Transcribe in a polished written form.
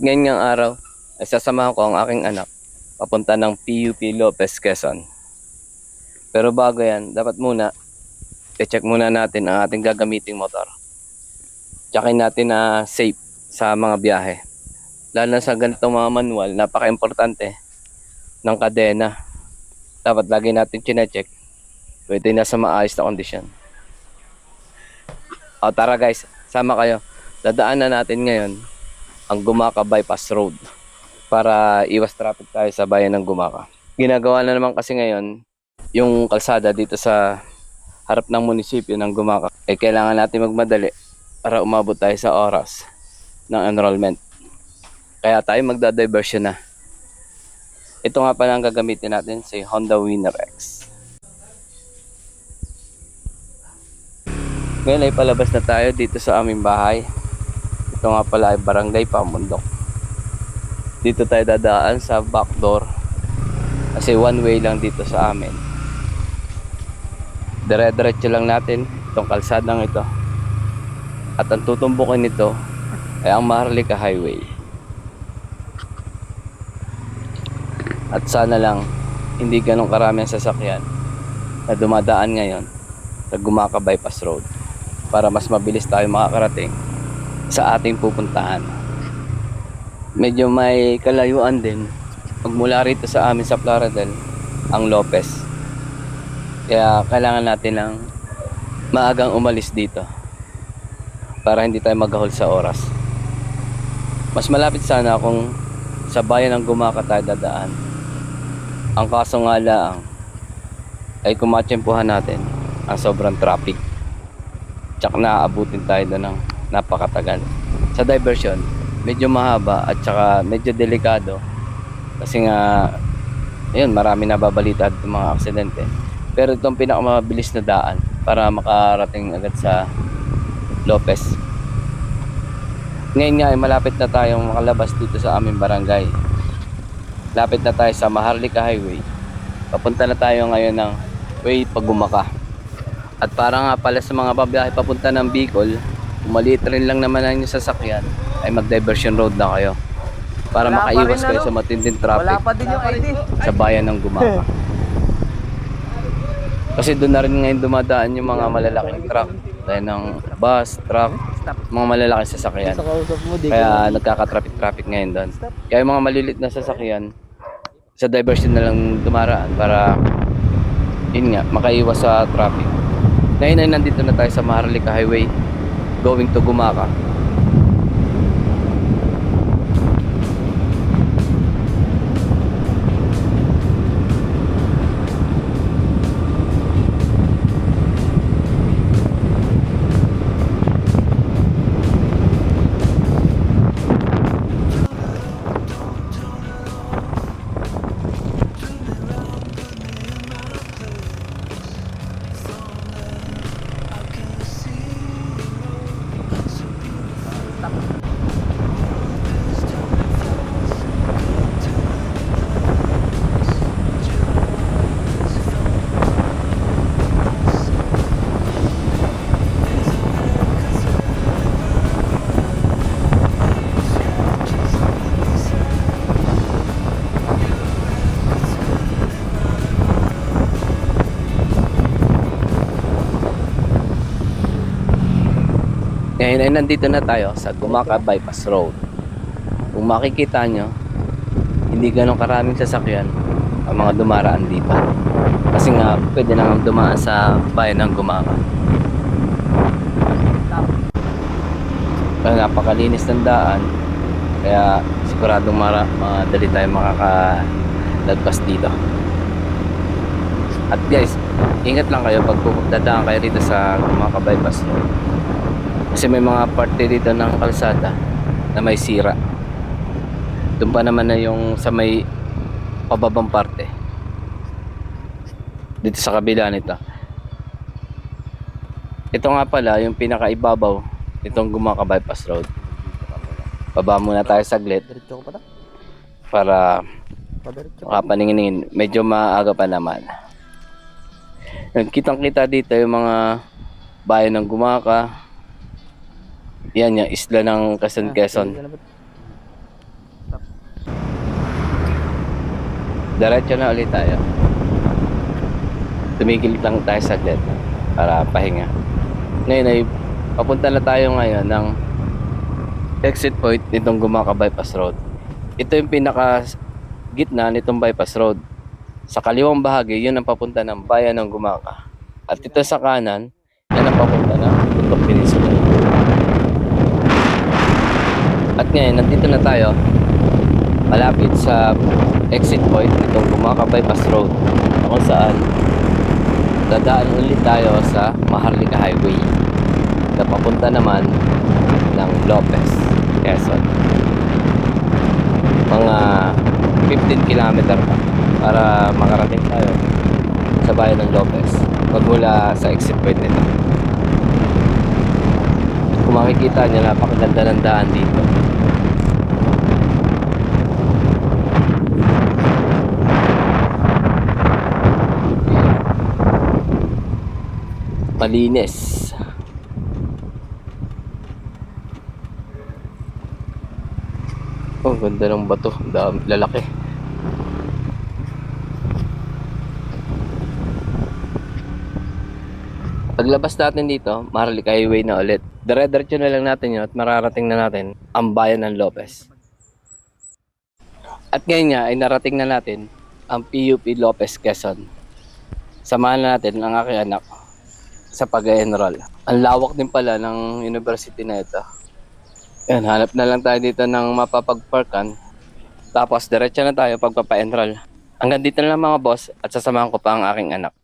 Ngayon ngang araw, ay sasamahan ko ang aking anak papunta ng PUP Lopez, Quezon. Pero bago yan, dapat muna i-check muna natin ang ating gagamiting motor. Checkin natin na safe sa mga biyahe. Lalo na sa ganitong mga manual, napaka-importante ng kadena. Dapat lagi natin chine-check kung ito'y nasa maayos na kondisyon. O tara guys, sama kayo. Dadaanan natin ngayon ang Gumaca Bypass Road para iwas traffic tayo sa bayan ng Gumaca. Ginagawa na naman kasi ngayon yung kalsada dito sa harap ng munisipyo ng Gumaca. Kailangan natin magmadali para umabot tayo sa oras ng enrollment. Kaya tayo magda-diversion na. Ito nga pala ang gagamitin natin sa Honda Winner X. Ngayon ay palabas na tayo dito sa aming bahay. Ito nga pala ay Barangay Pamundok. Dito tayo dadaan sa back door kasi one way lang dito sa amin. Dire-diretso lang natin itong kalsadang ito. At ang tutumbukin nito ay ang Maharlika Highway. At sana lang hindi ganun karami ang sasakyan na dumadaan ngayon sa Gumaca Bypass Road para mas mabilis tayo makakarating sa ating pupuntahan. Medyo may kalayuan din magmula rito sa amin sa Plaridel ang Lopez. Kaya kailangan natin ng maagang umalis dito para hindi tayo maghahol sa oras. Mas malapit sana kung sa bayan ng Gumaca tayo dadaan. Ang kaso nga lang ay kumatsyempuhan natin ang sobrang traffic. Tsak na aabutin tayo doon ng napakatagal. Sa diversion, medyo mahaba at saka medyo delikado. Kasi nga, ayun, marami nababalita at mga aksidente. Pero itong pinakamabilis na daan para makarating agad sa Lopez. Ngayon nga ay malapit na tayong makalabas dito sa aming barangay. Lapit na tayo sa Maharlika Highway. Papunta na tayo ngayon ng way Pag-Gumaca. At para nga pala sa mga babiyahe papunta ng Bicol, kung maliit rin lang naman ang inyong sasakyan, ay mag-diversion road na kayo. Para makaiwas kayo sa matinding traffic sa bayan ng Gumaca. Kasi doon na rin ngayon dumadaan yung mga malalaking truck. Dahil ng bus, truck, mga malalaking sasakyan. Kaya nagkaka-traffic ngayon doon. Kaya yung mga malilit na sasakyan, sa diversion na lang dumaraan para yun nga, makaiwas sa traffic. Ngayon ay nandito na tayo sa Maharlika Highway going to Gumaca. Ngayon ay nandito na tayo sa Gumaca Bypass Road. Kung makikita nyo, hindi ganun karaming sasakyan ang mga dumaraan dito. Kasi nga, pwede nang dumaan sa bayan ng Gumaca. Kaya napakalinis ng daan. Kaya siguradong madali tayo makakalagpas dito. At guys, ingat lang kayo pag dadaan kayo dito sa Gumaca Bypass Road. Kasi may mga parte dito ng kalsada na may sira. Doon pa naman na yung sa may pababang parte. Dito sa kabila nito. Ito nga pala yung pinakaibabaw itong Gumaca Bypass Road. Baba muna tayo saglit para makapaningin. Medyo maaga pa naman. Kitang kita dito yung mga bayan ng Gumaca. Yan yung isla ng Quezon. Diretso na ulit tayo. Tumigil lang tayo saglit para pahinga. Ngayon ay papunta na tayo ngayon ng exit point nitong Gumaka Bypass Road. Ito yung pinaka gitna nitong bypass road. Sa kaliwang bahagi, yun ang papunta ng bayan ng Gumaka. At ito sa kanan, yan ang papunta ng Bundok Peninsula. At ngayon, nandito na tayo malapit sa exit point nitong Gumaka Bypass Road, kung saan dadaan ulit tayo sa Maharlika Highway na papunta naman ng Lopez, Quezon. Mga 15 kilometer pa para makarating tayo sa bayan ng Lopez magmula sa exit point nito. Kung makikita nyo, napakaganda ng daan dito. Malinis. Oh, ganda ng bato. Dami, lalaki. Paglabas natin dito, Maharlika Highway na ulit. Dire-diretso na lang natin yun at mararating na natin ang bayan ng Lopez. At ngayon nga ay narating na natin ang PUP Lopez, Quezon. Samahan na natin ang aking anak sa pag-enroll. Ang lawak din pala ng university na ito. Yan, hanap na lang tayo dito ng mapapag-parkan. Tapos diretso na tayo pagpapa-enroll. Hanggang dito na lang mga boss at sasamahan ko pa ang aking anak.